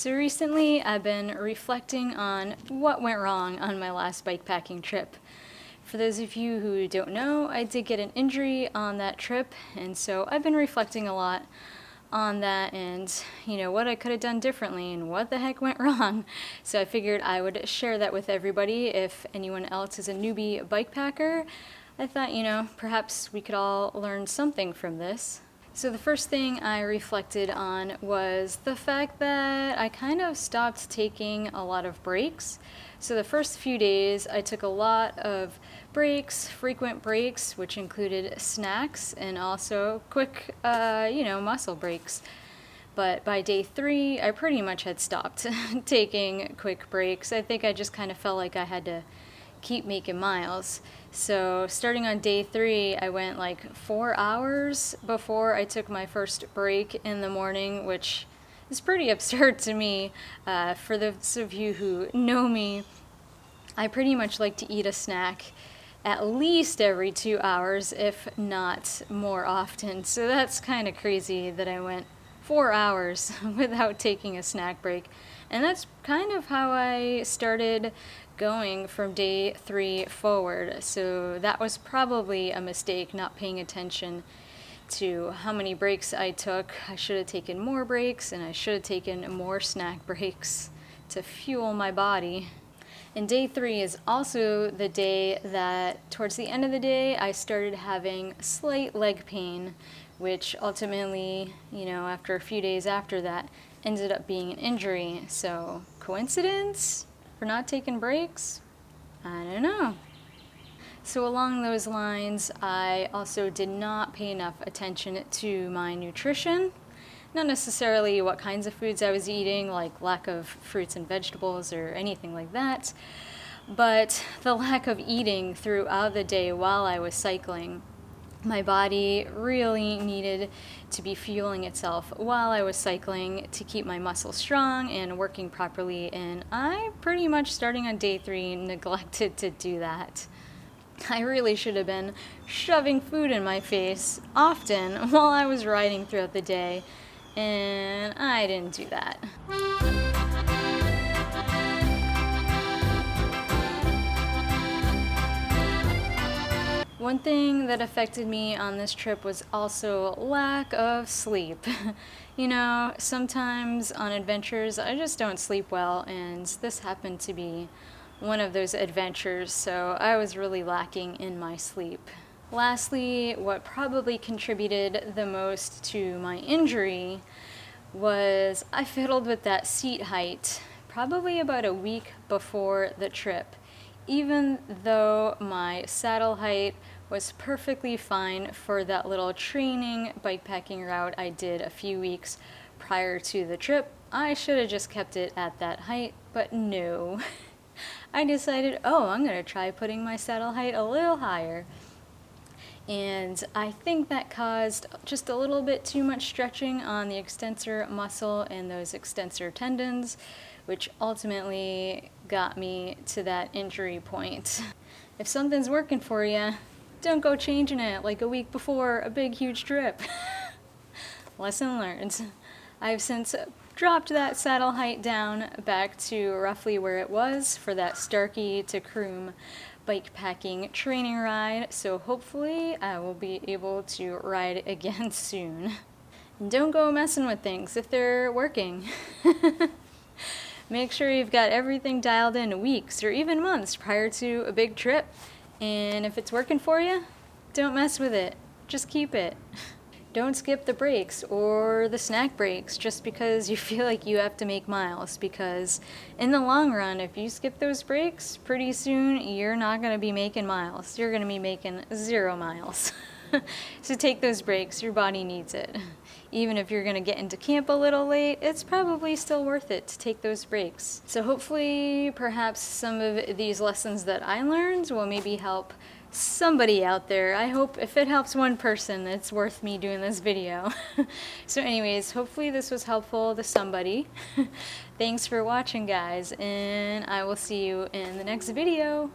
So recently I've been reflecting on what went wrong on my last bikepacking trip. For those of you who don't know, I did get an injury on that trip, and so I've been reflecting a lot on that and, what I could have done differently and what the heck went wrong. So I figured I would share that with everybody. If anyone else is a newbie bikepacker, I thought, perhaps we could all learn something from this. So the first thing I reflected on was the fact that I kind of stopped taking a lot of breaks. So the first few days I took a lot of breaks, frequent breaks, which included snacks and also quick, muscle breaks. But by day 3, I pretty much had stopped taking quick breaks. I think I just kind of felt like I had to keep making miles. So starting on day 3, I went like 4 hours before I took my first break in the morning, which is pretty absurd to me. For those of you who know me, I pretty much like to eat a snack at least every 2 hours, if not more often. So that's kind of crazy that I went 4 hours without taking a snack break. And that's kind of how I started going from day 3 forward. So that was probably a mistake, not paying attention to how many breaks I took. I should have taken more breaks, and I should have taken more snack breaks to fuel my body. And day 3 is also the day that, towards the end of the day, I started having slight leg pain, which ultimately, after a few days after that, ended up being an injury. So, coincidence for not taking breaks? I don't know. So along those lines, I also did not pay enough attention to my nutrition. Not necessarily what kinds of foods I was eating, like lack of fruits and vegetables or anything like that, but the lack of eating throughout the day while I was cycling. My body really needed to be fueling itself while I was cycling to keep my muscles strong and working properly, and I pretty much, starting on day 3, neglected to do that. I really should have been shoving food in my face often while I was riding throughout the day, and I didn't do that. One thing that affected me on this trip was also lack of sleep. Sometimes on adventures I just don't sleep well, and this happened to be one of those adventures, so I was really lacking in my sleep. Lastly, what probably contributed the most to my injury was I fiddled with that seat height probably about a week before the trip. Even though my saddle height was perfectly fine for that little training bikepacking route I did a few weeks prior to the trip, I should have just kept it at that height, but no. I decided, I'm going to try putting my saddle height a little higher. And I think that caused just a little bit too much stretching on the extensor muscle and those extensor tendons, which ultimately got me to that injury point. If something's working for you, don't go changing it like a week before a big, huge trip. Lesson learned. I've since dropped that saddle height down back to roughly where it was for that Starkey to Croom bikepacking training ride, so hopefully I will be able to ride again soon. And don't go messing with things if they're working. Make sure you've got everything dialed in weeks or even months prior to a big trip. And if it's working for you, don't mess with it. Just keep it. Don't skip the breaks or the snack breaks just because you feel like you have to make miles, because in the long run, if you skip those breaks, pretty soon you're not going to be making miles. You're going to be making 0 miles. So take those breaks. Your body needs it. Even if you're going to get into camp a little late, it's probably still worth it to take those breaks. So hopefully, perhaps some of these lessons that I learned will maybe help somebody out there. I hope if it helps one person, it's worth me doing this video. So anyways, hopefully this was helpful to somebody. Thanks for watching, guys, and I will see you in the next video.